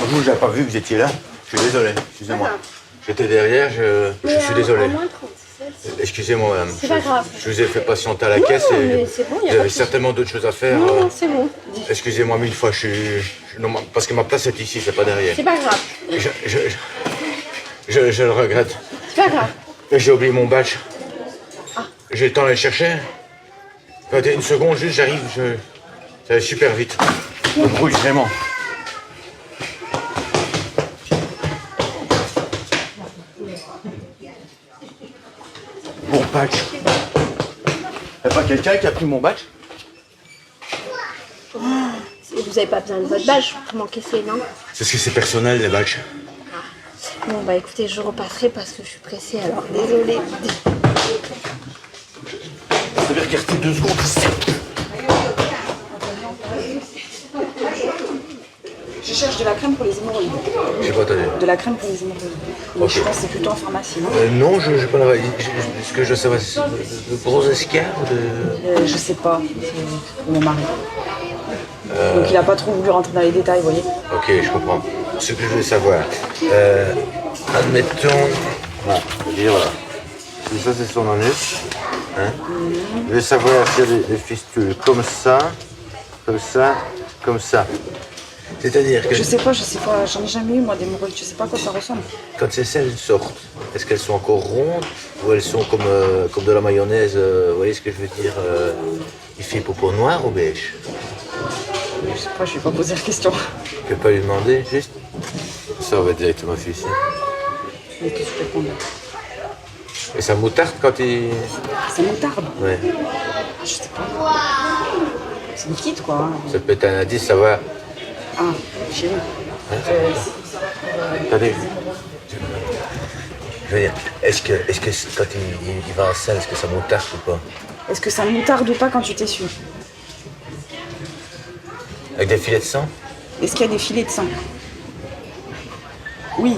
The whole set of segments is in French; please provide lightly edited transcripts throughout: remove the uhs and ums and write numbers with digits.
Vous, j'avais pas vu que vous étiez là. Je suis désolé, excusez-moi. J'étais derrière, je suis désolé. Excusez-moi, madame. C'est pas grave. Je vous ai fait patienter à la caisse mais et c'est bon, y a vous pas avez de souci. certainement d'autres choses à faire. Non, c'est bon. Excusez-moi mille fois, non, parce que ma place est ici, c'est pas derrière. C'est pas grave. Je le regrette. C'est pas grave. J'ai oublié mon badge. J'ai le temps d'aller le chercher. Attendez, une seconde, juste, j'arrive. Ça va super vite. Je me brouille vraiment. Mon badge. Y'a pas quelqu'un qui a pris mon badge? Vous avez pas besoin de votre badge pour m'encaisser, non? C'est ce que c'est personnel, les badges. Bon, bah écoutez, je repasserai parce que je suis pressée, alors désolée. Ça veut regarder 2 secondes. Je cherche de la crème pour les hémorroïdes. J'ai pas entendu. De la crème pour les hémorroïdes. Et Ok. je pense que c'est plutôt en pharmacie, non? Non, je pas la. Est-ce que je sais pas, de gros escarres ou de. Je sais pas. C'est pour mon mari. Donc il a pas trop voulu rentrer dans les détails, vous voyez. Ok, je comprends. Ce que je veux savoir, admettons. Voilà, je veux dire, voilà. Si ça, c'est son anus. Hein. Je veux savoir s'il y a des fistules comme ça, comme ça. C'est-à-dire que Je sais pas, j'en ai jamais eu moi d'hémorroïdes, je sais pas à quoi ça ressemble. quand ces selles sortent, est-ce qu'elles sont encore rondes ou elles sont comme de la mayonnaise, vous voyez ce que je veux dire, il fait peau noire ou beige? Je sais pas, je vais pas poser la question. Je peux pas lui demander, juste. Ça, on va directement faire ici. Mais qu'est-ce que je peux répondre? Et ça moutarde quand il. C'est moutarde. Ouais. Je sais pas. C'est liquide quoi. Hein. Ça peut être un indice, ça va. Ah, chérie. Attendez. Je veux dire, est-ce que quand il va en salle, est-ce que ça moutarde ou pas? Est-ce que ça moutarde ou pas quand tu t'essuies? Avec des filets de sang? Est-ce qu'il y a des filets de sang? Oui.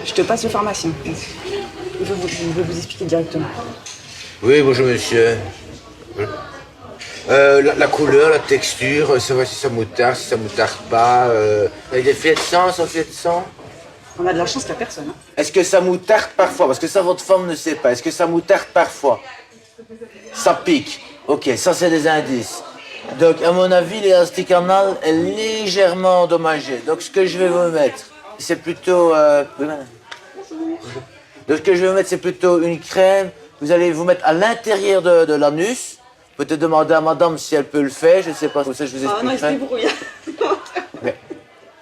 Je te passe le pharmacien. Il veut vous expliquer directement. Oui, bonjour monsieur. La couleur, la texture, savoir si ça moutarde, si ça moutarde pas. Avec des filets de sang, sans filets de sang? On a de la chance qu'il n'y a personne. Hein. Est-ce que ça moutarde parfois? Parce que ça, votre femme ne sait pas. Est-ce que ça moutarde parfois? Ça pique. Ok, ça c'est des indices. Donc, à mon avis, l'élastique anal est légèrement endommagé. Donc, ce que je vais vous mettre, c'est plutôt... Donc, ce que je vais vous mettre, c'est plutôt une crème. Vous allez vous mettre à l'intérieur de l'anus. Peut-être demander à madame si elle peut le faire. Je ne sais pas. Comme ça, je vous expliquerai. Ah non, il se débrouille. Mais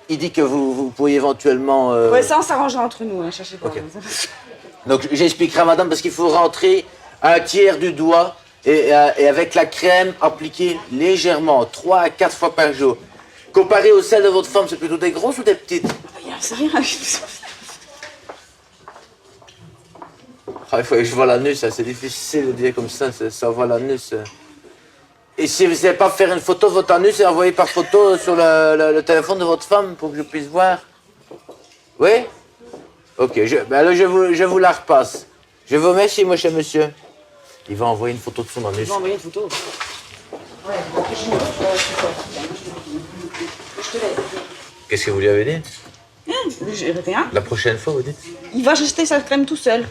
il dit que vous pourriez éventuellement... Ouais, ça, on s'arrangera entre nous, hein, cherchez pas. Ok. Donc, j'expliquerai à madame parce qu'il faut rentrer un tiers du doigt et avec la crème appliquée légèrement, 3 à 4 fois par jour. Comparé aux selles de votre femme, c'est plutôt des grosses ou des petites? C'est rien. Ah, il faut que je vois l'anus, c'est difficile de dire comme ça voit l'anus. Et si vous ne savez pas faire une photo de votre anus et envoyer par photo sur le téléphone de votre femme pour que je puisse voir? Oui? Ok, alors je vous la repasse. Je vous remercie, moi, cher monsieur. Il va envoyer une photo de son anus. Je vais envoyer une photo. Ouais, je te laisse. Qu'est-ce que vous lui avez dit? J'ai rien. La prochaine fois, vous dites? Il va jeter sa crème tout seul.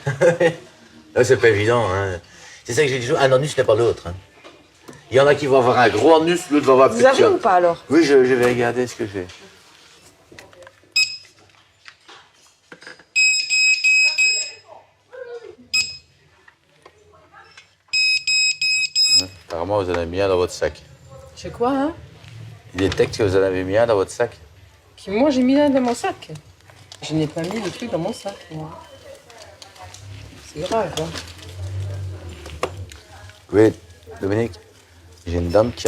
Là, c'est pas évident. Hein. C'est ça que j'ai dit, un anus n'est pas l'autre. Hein. Il y en a qui vont avoir un gros anus, l'autre va avoir un Vous petit. avez ou pas alors? Oui, je vais regarder ce que j'ai. Apparemment, vous en avez mis un dans votre sac. C'est quoi, hein? Il détecte que vous en avez mis un dans votre sac. Puis moi, j'ai mis un dans mon sac. Je n'ai pas mis le truc dans mon sac, moi. C'est grave, hein? Oui, Dominique, j'ai une dame qui...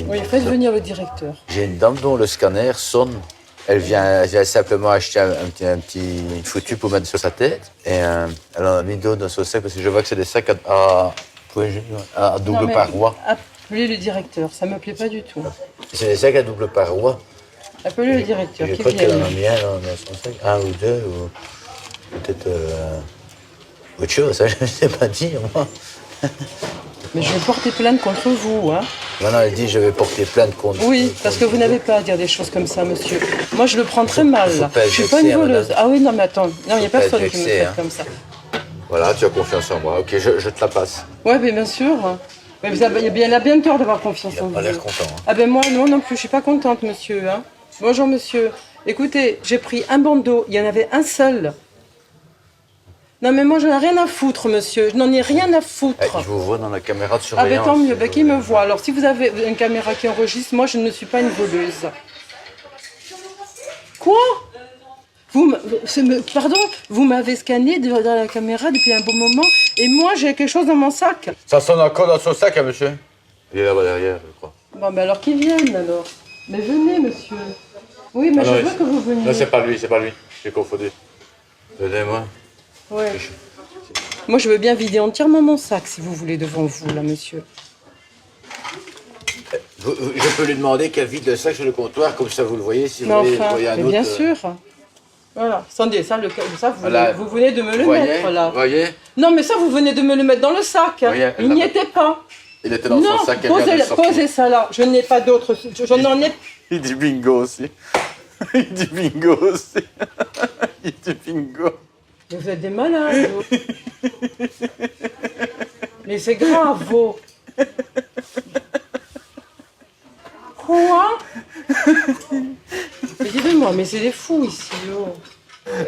Oui, faites venir le directeur. J'ai une dame dont le scanner sonne. Elle vient simplement acheter un petit foutu pour mettre sur sa tête. Et elle en a mis d'autres dans son sac parce que je vois que c'est des sacs à double Non, mais paroi. Appelez le directeur, ça ne me plaît pas du tout. C'est des sacs à double paroi. Appelez le directeur, Je qui crois qu'elle en a vienne. mis un dans son sac, un ou deux, ou peut-être autre chose, ça je ne sais pas dire moi. Mais je vais porter plainte contre vous, hein? Maintenant, elle dit je vais porter plainte contre. Oui, parce que vous n'avez pas à dire des choses comme ça, monsieur. Moi, je le prends très mal. faut pas être Je suis pas une vexé, hein, voleuse. madame. Ah oui, non, mais attends. Non, il n'y a pas être personne qui me vexé, traite hein. comme ça. Voilà, tu as confiance en moi. Ok, je te la passe. Ouais, mais bien sûr. Mais vous avez, elle a bien tort d'avoir confiance Il en n'a vous. pas l'air content. Hein. Ah ben moi, non plus, je suis pas contente, monsieur. Hein. Bonjour, monsieur. Écoutez, j'ai pris un bandeau, il y en avait un seul. Non, mais moi, je n'en ai rien à foutre, monsieur. Je n'en ai rien à foutre. Je vous vois dans la caméra de Ah surveillance. ben tant mieux, ben, qui me voit. Alors, si vous avez une caméra qui enregistre, moi, je ne suis pas une voleuse. Quoi? Pardon, vous m'avez scanné dans la caméra depuis un bon moment et moi, j'ai quelque chose dans mon sac. Ça sonne encore dans son sac, hein, monsieur? Il est là-bas derrière, je crois. Bon, ben alors qu'ils viennent, alors. Mais venez, monsieur. Oui, mais Ah je non, veux que vous veniez. Non, c'est pas lui. J'ai confondu. Donnez-moi. Ouais. Moi, je veux bien vider entièrement mon sac, si vous voulez, devant vous, là, monsieur. Je peux lui demander qu'elle vide le sac sur le comptoir, comme ça vous le voyez, si Mais vous enfin, voyez un mais autre. bien sûr. Voilà. Attendez, ça, Voilà. vous venez de me le Vous voyez, mettre, là. vous voyez? Non, mais ça, vous venez de me le mettre dans le sac. Hein. Oui, elle Il n'y l'a- était pas. Il était dans Non, son sac, elle vient de le sortir. posez ça là. Je n'ai pas d'autre. Je n'en ai. Il dit bingo aussi. Il dit bingo aussi. Il dit bingo. Mais vous êtes des malades. vous. Mais c'est grave, vous. Quoi? Mais dites-moi, mais c'est des fous ici. Oh.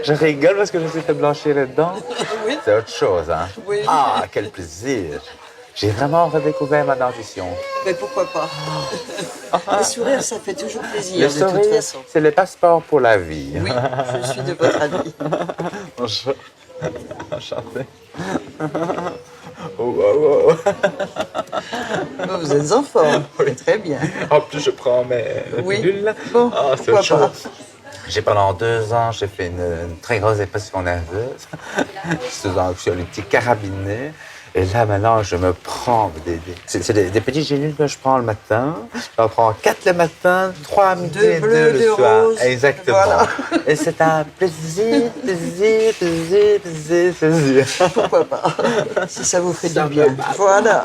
Je rigole parce que je me suis fait blanchir les dents. Oui. C'est autre chose, hein? Oui. Ah, quel plaisir! J'ai vraiment redécouvert ma dentition. Mais pourquoi pas? Le sourire, ça fait toujours plaisir, Le de toute sourire, façon. c'est le passeport pour la vie. Oui, je suis de votre avis. Bonjour. Enchanté. Oh, oh, oh. Oh, vous êtes en forme, très bien. En plus, je prends mes Oui. pilules. Bon, Ah, c'est pourquoi autre chose. pas? Pendant 2 ans, j'ai fait une très grosse dépression nerveuse. Sous anxiolytique carabiné. Et là, maintenant, je me prends c'est des petits gélules que je prends le matin. J'en prends 4 le matin, 3 à midi et 2 bleus, le 2 soir. roses. Exactement. Voilà. Et c'est un plaisir, plaisir, plaisir, plaisir, plaisir. Pourquoi pas? Si ça vous fait du bien. Voilà.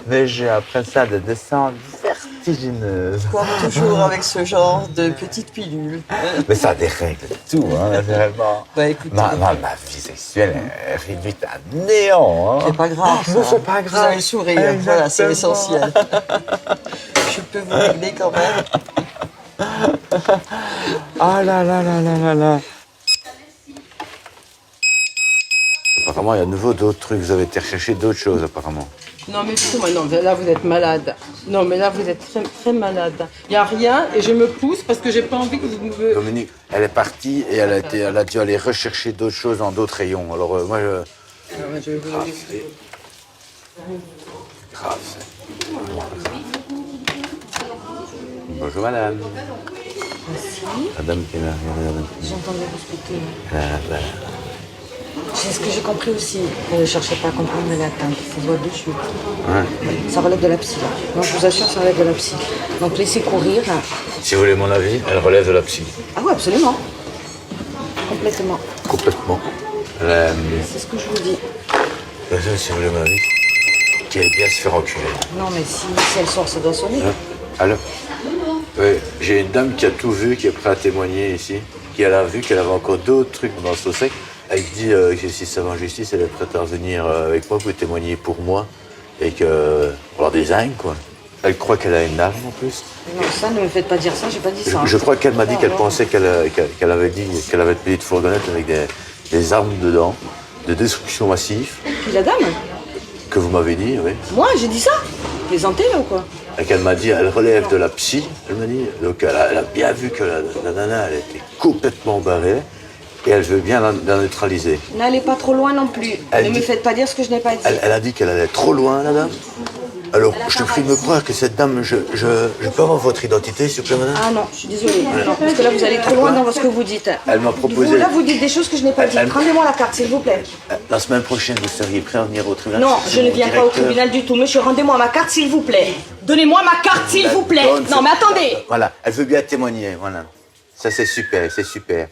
Mais j'ai après ça de descendre vertigineuse. Comme toujours avec ce genre de petites pilules. Mais ça dérègle tout, hein, vraiment. Bah écoutez, Ma vie sexuelle est réduite à néant. Hein. c'est pas grave. Non, ça. c'est pas Vous grave. avez le sourire, voilà, c'est Exactement. l'essentiel. Je peux vous régler quand même. Ah là là là là là là. Apparemment, il y a de nouveau d'autres trucs. Vous avez été rechercher d'autres choses, apparemment. Non, mais écoutez-moi, non, là vous êtes malade. Non, mais là vous êtes très, très malade. Il n'y a rien et je me pousse parce que j'ai pas envie que vous me. Dominique, elle est partie et elle a dû aller rechercher d'autres choses dans d'autres rayons. Alors, moi, je. Grave, c'est. Grave, c'est. Bonjour, madame. Madame qui est là. Regardez, madame. J'entendais vous expliquer. Là. C'est ce que j'ai compris aussi. Ne cherchez pas à comprendre mais l'atteinte. Ça doit dessus. Ouais. Ça relève de la psy. Là. Non, je vous assure, ça relève de la psy. Donc laissez courir. Si vous voulez mon avis, elle relève de la psy. Ah oui, absolument. Complètement. Complètement. C'est ce que je vous dis. Si vous voulez mon avis, qu'elle aime bien se faire enculer. Non, mais si elle sort, ça doit sonner. Allô? Oui, j'ai une dame qui a tout vu, qui est prête à témoigner ici, qui a vu qu'elle avait encore d'autres trucs dans son sac. Elle dit que si ça va en justice, elle est prête à revenir avec moi pour témoigner pour moi et que pour avoir des ânes, quoi. Elle croit qu'elle a une arme en plus. Non, ça, ne me faites pas dire ça, j'ai pas dit ça. Je crois qu'elle m'a dit qu'elle pensait qu'elle avait dit qu'elle avait une petite fourgonnette avec des armes dedans, de destruction massive, Puis la dame? que vous m'avez dit, oui. Moi, j'ai dit ça? Plaisantez, là, ou quoi? Et qu'elle m'a dit, elle relève de la psy, elle m'a dit. Donc elle a bien vu que la nana, elle était complètement barrée et elle veut bien la neutraliser. N'allez pas trop loin non plus. Elle Ne me dit- faites pas dire ce que je n'ai pas dit. Elle a dit qu'elle allait trop loin, la dame. Alors, je te prie de me croire que cette dame, je peux avoir votre identité, s'il vous plaît, madame? Ah non, je suis désolée. Non, parce que là, vous allez trop loin dans ce que vous dites. Elle m'a proposé- Vous, là, vous dites des choses que je n'ai pas dites. Elle- Rendez-moi la carte, s'il vous plaît. La semaine prochaine, vous seriez prêt à venir au tribunal? Non, C'est je ne mon viens pas au directeur. tribunal du tout. Monsieur, rendez-moi ma carte, s'il vous plaît. Donnez-moi ma carte, s'il vous plaît. Donne Non, ce- mais attendez. Voilà, elle veut bien témoigner, voilà. Ça, c'est super, c'est super.